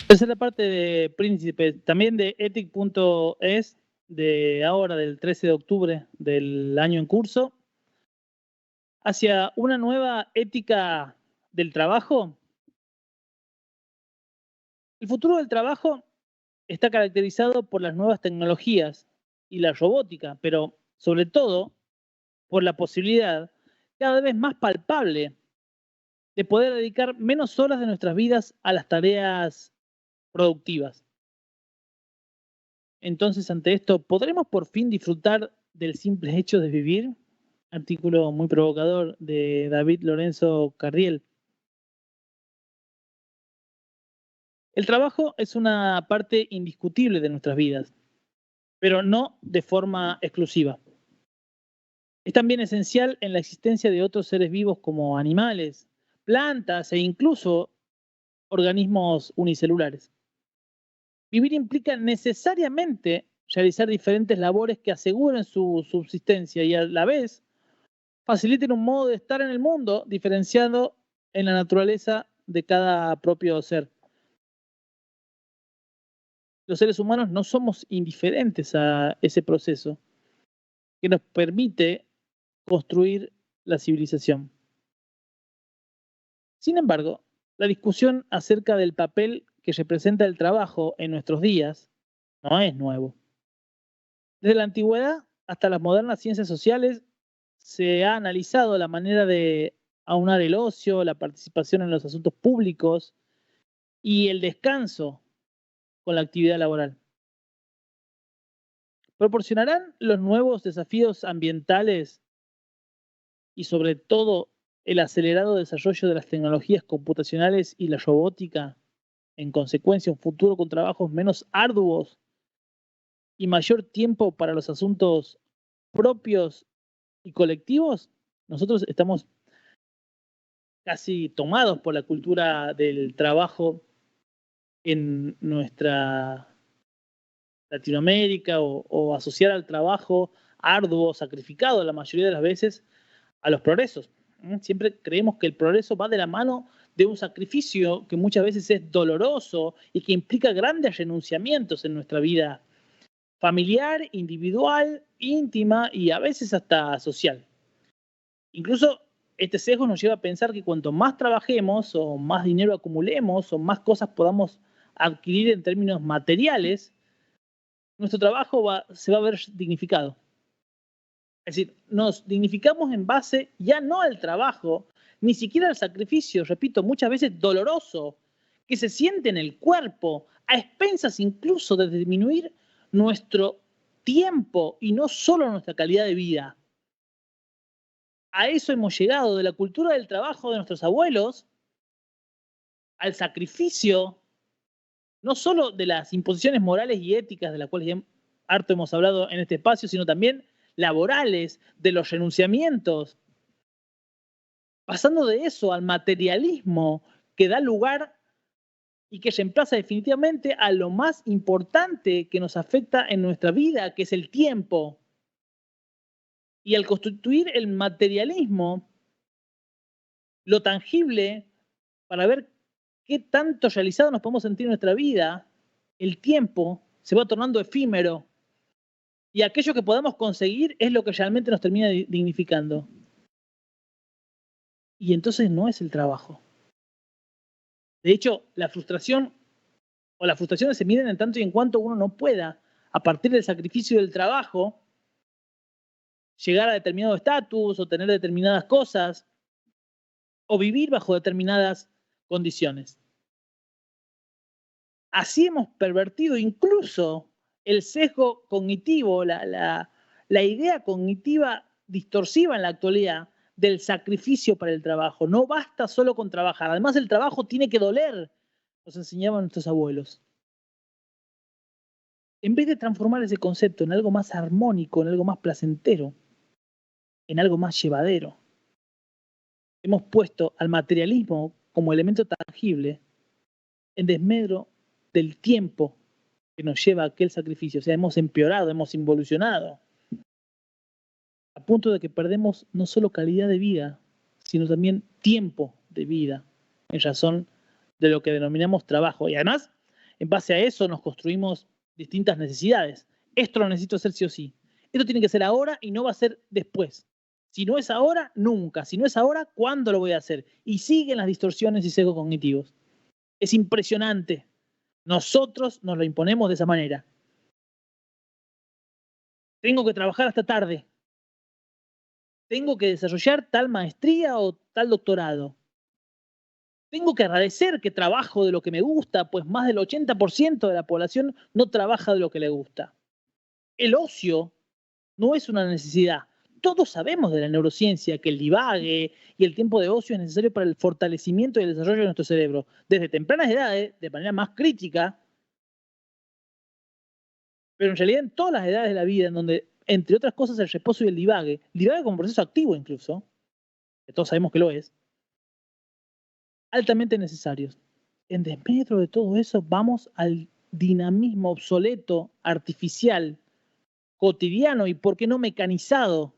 Esa es la parte de Príncipe, también de ethic.es, de ahora, del 13 de octubre del año en curso, hacia una nueva ética del trabajo. El futuro del trabajo está caracterizado por las nuevas tecnologías y la robótica, pero sobre todo por la posibilidad cada vez más palpable de poder dedicar menos horas de nuestras vidas a las tareas productivas. Entonces, ante esto, ¿podremos por fin disfrutar del simple hecho de vivir? Artículo muy provocador de David Lorenzo Carriel. El trabajo es una parte indiscutible de nuestras vidas, pero no de forma exclusiva. Es también esencial en la existencia de otros seres vivos como animales, plantas e incluso organismos unicelulares. Vivir implica necesariamente realizar diferentes labores que aseguren su subsistencia y a la vez faciliten un modo de estar en el mundo diferenciado en la naturaleza de cada propio ser. Los seres humanos no somos indiferentes a ese proceso que nos permite construir la civilización. Sin embargo, la discusión acerca del papel que representa el trabajo en nuestros días no es nuevo. Desde la antigüedad hasta las modernas ciencias sociales se ha analizado la manera de aunar el ocio, la participación en los asuntos públicos y el descanso con la actividad laboral. ¿Proporcionarán los nuevos desafíos ambientales y sobre todo el acelerado desarrollo de las tecnologías computacionales y la robótica, en consecuencia un futuro con trabajos menos arduos y mayor tiempo para los asuntos propios y colectivos? Nosotros estamos casi tomados por la cultura del trabajo en nuestra Latinoamérica o asociar al trabajo arduo, sacrificado la mayoría de las veces a los progresos. Siempre creemos que el progreso va de la mano de un sacrificio que muchas veces es doloroso y que implica grandes renunciamientos en nuestra vida familiar, individual, íntima y a veces hasta social. Incluso este sesgo nos lleva a pensar que cuanto más trabajemos o más dinero acumulemos o más cosas podamos adquirir en términos materiales, nuestro trabajo se va a ver dignificado. Es decir, nos dignificamos en base ya no al trabajo, ni siquiera al sacrificio, repito, muchas veces doloroso, que se siente en el cuerpo, a expensas incluso de disminuir nuestro tiempo y no solo nuestra calidad de vida. A eso hemos llegado, de la cultura del trabajo de nuestros abuelos, al sacrificio, no solo de las imposiciones morales y éticas de las cuales ya harto hemos hablado en este espacio, sino también laborales, de los renunciamientos, pasando de eso al materialismo que da lugar y que reemplaza definitivamente a lo más importante que nos afecta en nuestra vida, que es el tiempo. Y al constituir el materialismo, lo tangible, para ver qué tanto realizado nos podemos sentir en nuestra vida, el tiempo se va tornando efímero. Y aquello que podamos conseguir es lo que realmente nos termina dignificando. Y entonces no es el trabajo. De hecho, la frustración o las frustraciones se miden en tanto y en cuanto uno no pueda, a partir del sacrificio del trabajo, llegar a determinado estatus o tener determinadas cosas o vivir bajo determinadas condiciones. Así hemos pervertido incluso el sesgo cognitivo, la idea cognitiva distorsiva en la actualidad del sacrificio para el trabajo. No basta solo con trabajar, además el trabajo tiene que doler, nos enseñaban nuestros abuelos. En vez de transformar ese concepto en algo más armónico, en algo más placentero, en algo más llevadero, hemos puesto al materialismo como elemento tangible en desmedro del tiempo que nos lleva a aquel sacrificio. O sea, hemos empeorado, hemos involucionado, a punto de que perdemos no solo calidad de vida, sino también tiempo de vida, en razón de lo que denominamos trabajo. Y además, En base a eso nos construimos distintas necesidades. Esto lo necesito hacer sí o sí. Esto tiene que ser ahora y no va a ser después. Si no es ahora, nunca. Si no es ahora, ¿cuándo lo voy a hacer? Y siguen las distorsiones y sesgos cognitivos. Es impresionante. Nosotros nos lo imponemos de esa manera. Tengo que trabajar hasta tarde. Tengo que desarrollar tal maestría o tal doctorado. Tengo que agradecer que trabajo de lo que me gusta, pues más del 80% de la población no trabaja de lo que le gusta. El ocio no es una necesidad. Todos sabemos de la neurociencia que el divague y el tiempo de ocio es necesario para el fortalecimiento y el desarrollo de nuestro cerebro. Desde tempranas edades, de manera más crítica, pero en realidad en todas las edades de la vida, en donde, entre otras cosas, el reposo y el divague como proceso activo incluso, que todos sabemos que lo es, altamente necesarios. En desmedro de todo eso, vamos al dinamismo obsoleto, artificial, cotidiano y, ¿por qué no, mecanizado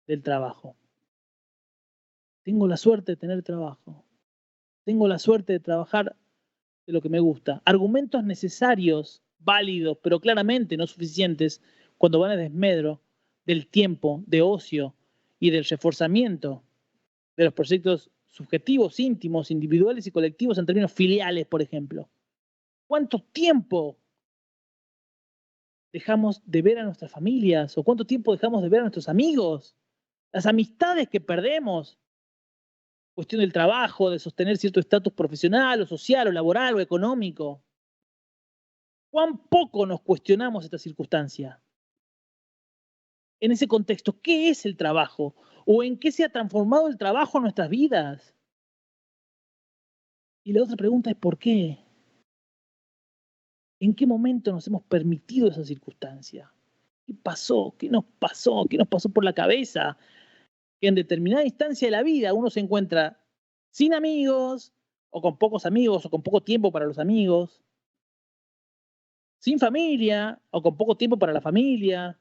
del trabajo? Tengo la suerte de tener trabajo. Tengo la suerte de trabajar de lo que me gusta. Argumentos necesarios, válidos, pero claramente no suficientes cuando van a desmedro del tiempo de ocio y del reforzamiento de los proyectos subjetivos, íntimos, individuales y colectivos en términos filiales, por ejemplo. ¿Cuánto tiempo dejamos de ver a nuestras familias? ¿O cuánto tiempo dejamos de ver a nuestros amigos? Las amistades que perdemos. Cuestión del trabajo, de sostener cierto estatus profesional o social o laboral o económico. ¿Cuán poco nos cuestionamos esta circunstancia? En ese contexto, ¿qué es el trabajo? ¿O en qué se ha transformado el trabajo en nuestras vidas? Y la otra pregunta es ¿por qué? ¿En qué momento nos hemos permitido esa circunstancia? ¿Qué pasó? ¿Qué nos pasó? ¿Qué nos pasó por la cabeza? Que en determinada instancia de la vida uno se encuentra sin amigos, o con pocos amigos, o con poco tiempo para los amigos, sin familia, o con poco tiempo para la familia.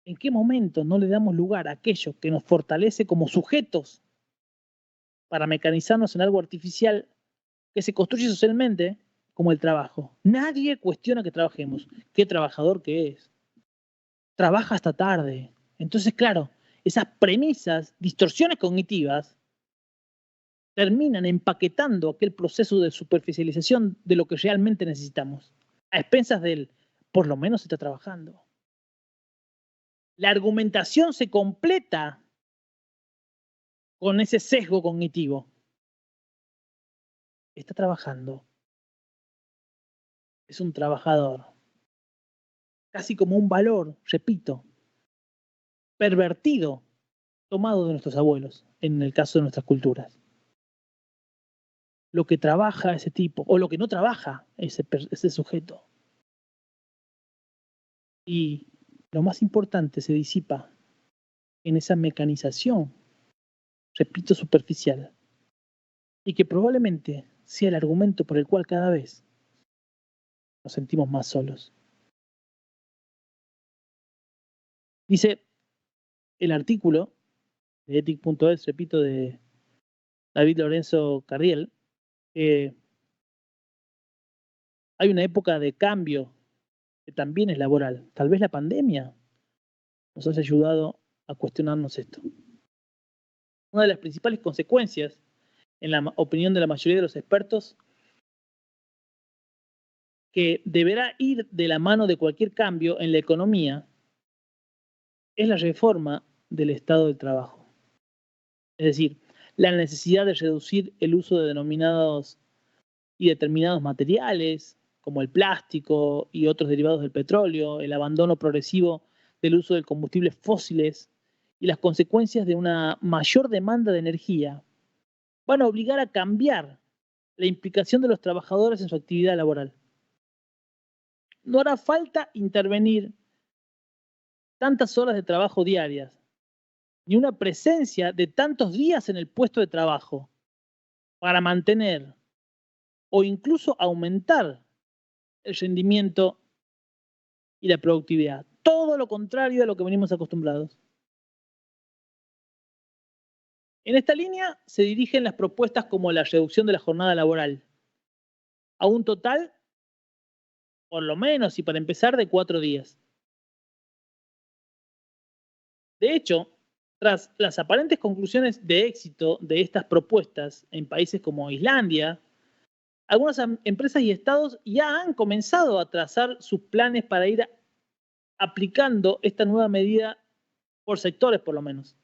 ¿En qué momento no le damos lugar a aquello que nos fortalece como sujetos para mecanizarnos en algo artificial que se construye socialmente como el trabajo? Nadie cuestiona que trabajemos. ¿Qué trabajador que es? Trabaja hasta tarde. Entonces, claro, esas premisas, distorsiones cognitivas, terminan empaquetando aquel proceso de superficialización de lo que realmente necesitamos, a expensas del, por lo menos está trabajando. La argumentación se completa con ese sesgo cognitivo. Está trabajando. Es un trabajador. Casi como un valor, repito, pervertido, tomado de nuestros abuelos, en el caso de nuestras culturas. Lo que trabaja ese tipo, o lo que no trabaja ese sujeto. Y lo más importante, se disipa en esa mecanización, repito, superficial, y que probablemente sea el argumento por el cual cada vez nos sentimos más solos. Dice el artículo de ethic.es, repito, de David Lorenzo Carriel, que hay una época de cambio que también es laboral. Tal vez la pandemia nos haya ayudado a cuestionarnos esto. Una de las principales consecuencias, en la opinión de la mayoría de los expertos, que deberá ir de la mano de cualquier cambio en la economía, es la reforma del estado del trabajo. Es decir, la necesidad de reducir el uso de denominados y determinados materiales, como el plástico y otros derivados del petróleo, el abandono progresivo del uso de combustibles fósiles y las consecuencias de una mayor demanda de energía, van a obligar a cambiar la implicación de los trabajadores en su actividad laboral. No hará falta intervenir tantas horas de trabajo diarias, ni una presencia de tantos días en el puesto de trabajo para mantener o incluso aumentar el rendimiento y la productividad. Todo lo contrario a lo que venimos acostumbrados. En esta línea se dirigen las propuestas como la reducción de la jornada laboral a un total, por lo menos y para empezar, de 4 días. De hecho, tras las aparentes conclusiones de éxito de estas propuestas en países como Islandia, algunas empresas y estados ya han comenzado a trazar sus planes para ir aplicando esta nueva medida por sectores, por lo menos.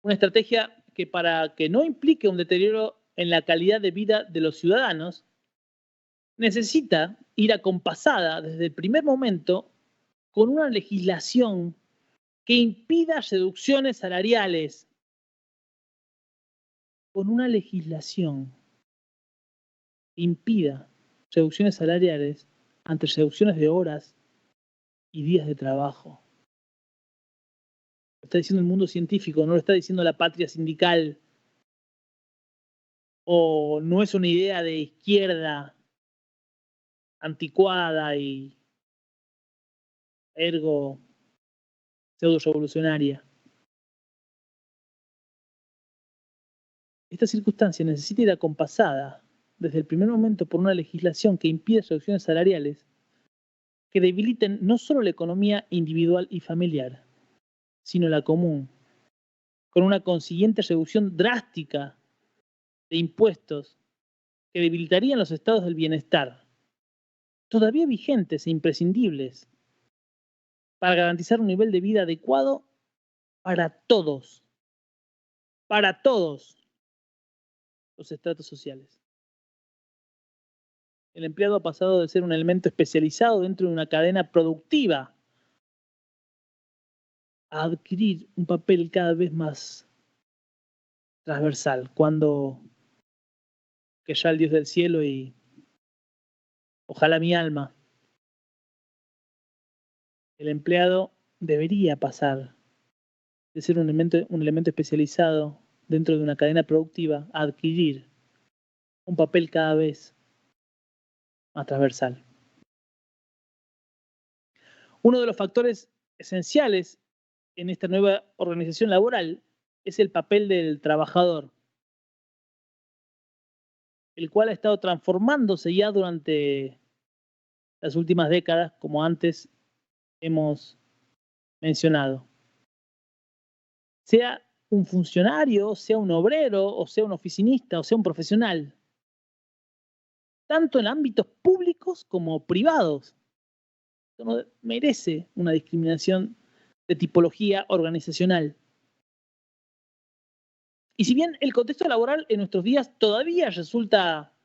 Una estrategia que, para que no implique un deterioro en la calidad de vida de los ciudadanos, necesita ir acompasada desde el primer momento con una legislación que impida reducciones salariales, con una legislación que impida reducciones salariales ante reducciones de horas y días de trabajo. Lo está diciendo el mundo científico, no lo está diciendo la patria sindical, o no es una idea de izquierda anticuada y ergo pseudo-revolucionaria. Esta circunstancia necesita ir acompasada desde el primer momento por una legislación que impide reducciones salariales que debiliten no solo la economía individual y familiar, sino la común, con una consiguiente reducción drástica de impuestos que debilitarían los estados del bienestar, todavía vigentes e imprescindibles para garantizar un nivel de vida adecuado para todos los estratos sociales. El empleado ha pasado de ser un elemento especializado dentro de una cadena productiva a adquirir un papel cada vez más transversal, cuando que ya el Dios del cielo y ojalá mi alma, el empleado debería pasar de ser un elemento especializado dentro de una cadena productiva a adquirir un papel cada vez más transversal. Uno de los factores esenciales en esta nueva organización laboral es el papel del trabajador, el cual ha estado transformándose ya durante las últimas décadas, como antes hemos mencionado. Sea un funcionario, sea un obrero, o sea un oficinista, o sea un profesional, tanto en ámbitos públicos como privados. No merece una discriminación de tipología organizacional. Y si bien el contexto laboral en nuestros días todavía resulta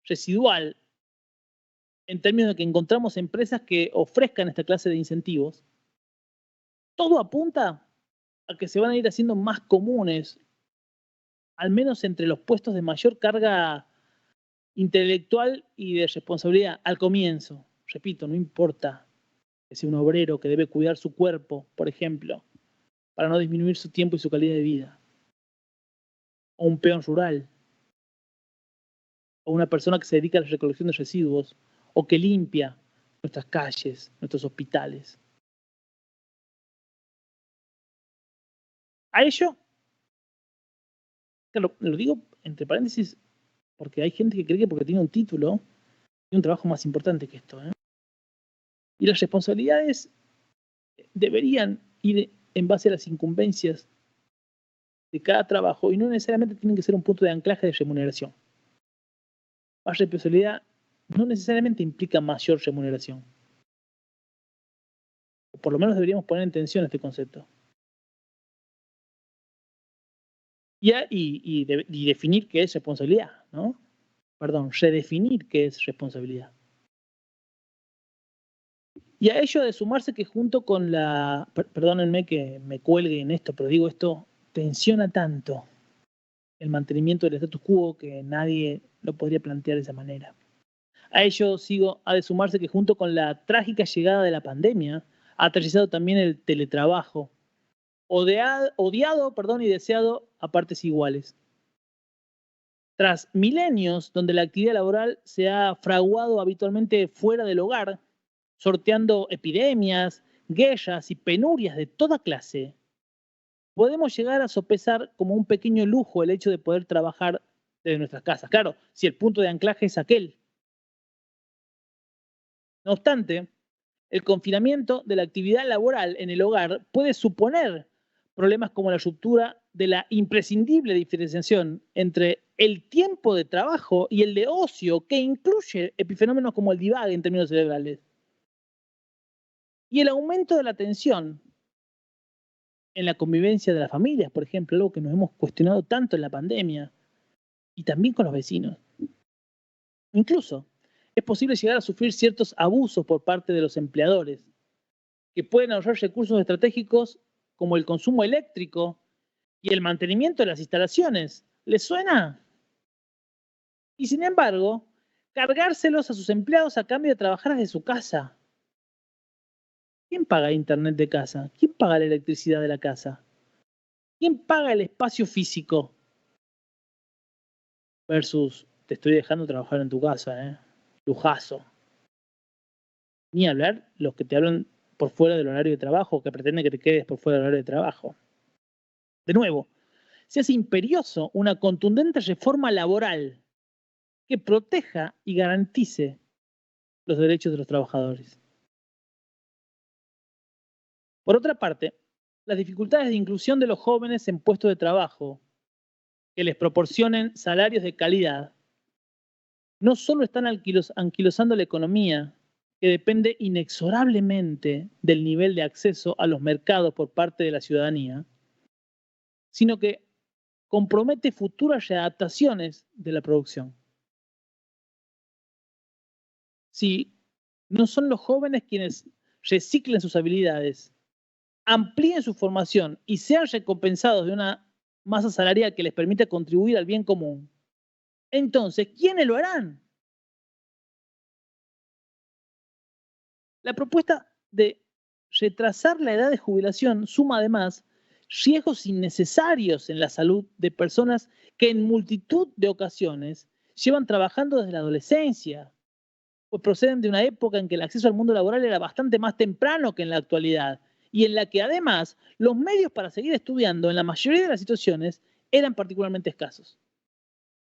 residual, en términos de que encontramos empresas que ofrezcan esta clase de incentivos, todo apunta a que se van a ir haciendo más comunes, al menos entre los puestos de mayor carga intelectual y de responsabilidad al comienzo. Repito, no importa que sea un obrero que debe cuidar su cuerpo, por ejemplo, para no disminuir su tiempo y su calidad de vida, o un peón rural, o una persona que se dedica a la recolección de residuos, o que limpia nuestras calles, nuestros hospitales. A ello, lo digo entre paréntesis, porque hay gente que cree que porque tiene un título, tiene un trabajo más importante que esto. Y las responsabilidades deberían ir en base a las incumbencias de cada trabajo y no necesariamente tienen que ser un punto de anclaje de remuneración. Más responsabilidad no necesariamente implica mayor remuneración. O por lo menos deberíamos poner en tensión este concepto. Y definir qué es responsabilidad, ¿no? Perdón, redefinir qué es responsabilidad. Y a ello de sumarse que junto con la, perdónenme que me cuelgue en esto, pero digo esto, tensiona tanto el mantenimiento del status quo que nadie lo podría plantear de esa manera. A ello ha de sumarse que junto con la trágica llegada de la pandemia, ha aterrizado también el teletrabajo, odiado y deseado a partes iguales. Tras milenios donde la actividad laboral se ha fraguado habitualmente fuera del hogar, sorteando epidemias, guerras y penurias de toda clase, podemos llegar a sopesar como un pequeño lujo el hecho de poder trabajar desde nuestras casas. Claro, si el punto de anclaje es aquel. No obstante, el confinamiento de la actividad laboral en el hogar puede suponer problemas como la ruptura de la imprescindible diferenciación entre el tiempo de trabajo y el de ocio, que incluye epifenómenos como el divague en términos cerebrales, y el aumento de la tensión en la convivencia de las familias, por ejemplo, algo que nos hemos cuestionado tanto en la pandemia, y también con los vecinos. Incluso es posible llegar a sufrir ciertos abusos por parte de los empleadores, que pueden ahorrar recursos estratégicos como el consumo eléctrico y el mantenimiento de las instalaciones. ¿Les suena? Y sin embargo, cargárselos a sus empleados a cambio de trabajar desde su casa. ¿Quién paga internet de casa? ¿Quién paga la electricidad de la casa? ¿Quién paga el espacio físico? Versus, te estoy dejando trabajar en tu casa, ¿eh? Lujazo. Ni hablar los que te hablan por fuera del horario de trabajo, que pretenden que te quedes por fuera del horario de trabajo. De nuevo, se hace imperioso una contundente reforma laboral que proteja y garantice los derechos de los trabajadores. Por otra parte, las dificultades de inclusión de los jóvenes en puestos de trabajo que les proporcionen salarios de calidad no solo están anquilosando la economía, que depende inexorablemente del nivel de acceso a los mercados por parte de la ciudadanía, sino que compromete futuras readaptaciones de la producción. Si no son los jóvenes quienes reciclen sus habilidades, amplíen su formación y sean recompensados de una masa salarial que les permita contribuir al bien común, entonces, ¿quiénes lo harán? La propuesta de retrasar la edad de jubilación suma además riesgos innecesarios en la salud de personas que en multitud de ocasiones llevan trabajando desde la adolescencia, pues proceden de una época en que el acceso al mundo laboral era bastante más temprano que en la actualidad y en la que además los medios para seguir estudiando en la mayoría de las situaciones eran particularmente escasos.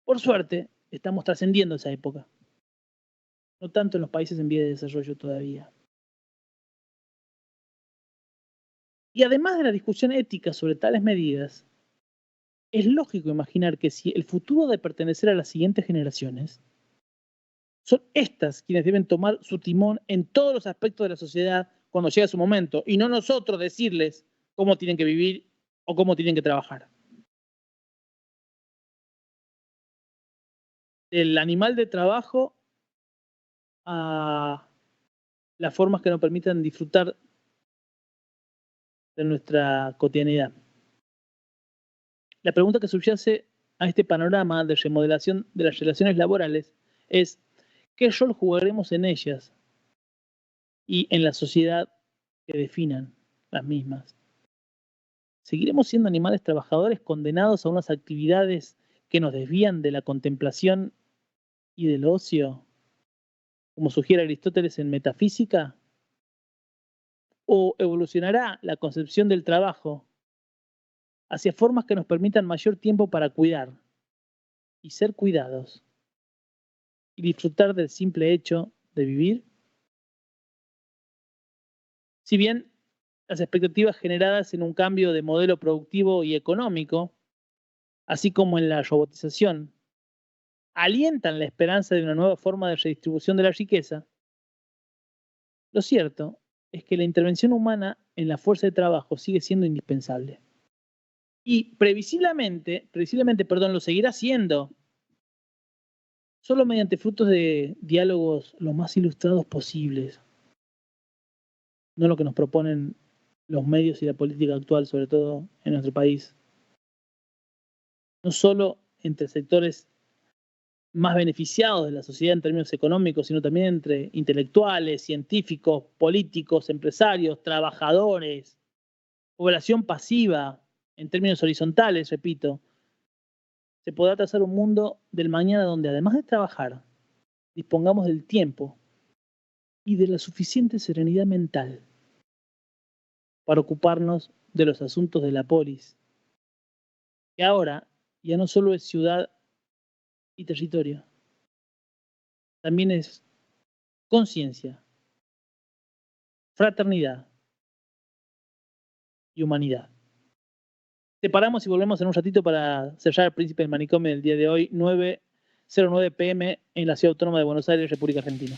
Por suerte, estamos trascendiendo esa época, no tanto en los países en vías de desarrollo todavía. Y además de la discusión ética sobre tales medidas, es lógico imaginar que si el futuro de pertenecer a las siguientes generaciones, son estas quienes deben tomar su timón en todos los aspectos de la sociedad cuando llega su momento, y no nosotros decirles cómo tienen que vivir o cómo tienen que trabajar. El animal de trabajo a las formas que nos permitan disfrutar de nuestra cotidianidad. La pregunta que subyace a este panorama de remodelación de las relaciones laborales es: ¿qué rol jugaremos en ellas y en la sociedad que definan las mismas? ¿Seguiremos siendo animales trabajadores condenados a unas actividades que nos desvían de la contemplación y del ocio, como sugiere Aristóteles en Metafísica? ¿O evolucionará la concepción del trabajo hacia formas que nos permitan mayor tiempo para cuidar y ser cuidados y disfrutar del simple hecho de vivir? Si bien las expectativas generadas en un cambio de modelo productivo y económico, así como en la robotización, alientan la esperanza de una nueva forma de redistribución de la riqueza, lo cierto es que la intervención humana en la fuerza de trabajo sigue siendo indispensable. Y previsiblemente, lo seguirá siendo, solo mediante frutos de diálogos lo más ilustrados posibles, no lo que nos proponen los medios y la política actual, sobre todo en nuestro país. No solo entre sectores más beneficiados de la sociedad en términos económicos, sino también entre intelectuales, científicos, políticos, empresarios, trabajadores, población pasiva, en términos horizontales, repito. Se podrá trazar un mundo del mañana donde, además de trabajar, dispongamos del tiempo y de la suficiente serenidad mental para ocuparnos de los asuntos de la polis, que ahora ya no solo es ciudad y territorio, también es conciencia, fraternidad y humanidad. Separamos y volvemos en un ratito para cerrar el Príncipe del Manicomio del día de hoy, 9:09 p.m. en la Ciudad Autónoma de Buenos Aires, República Argentina.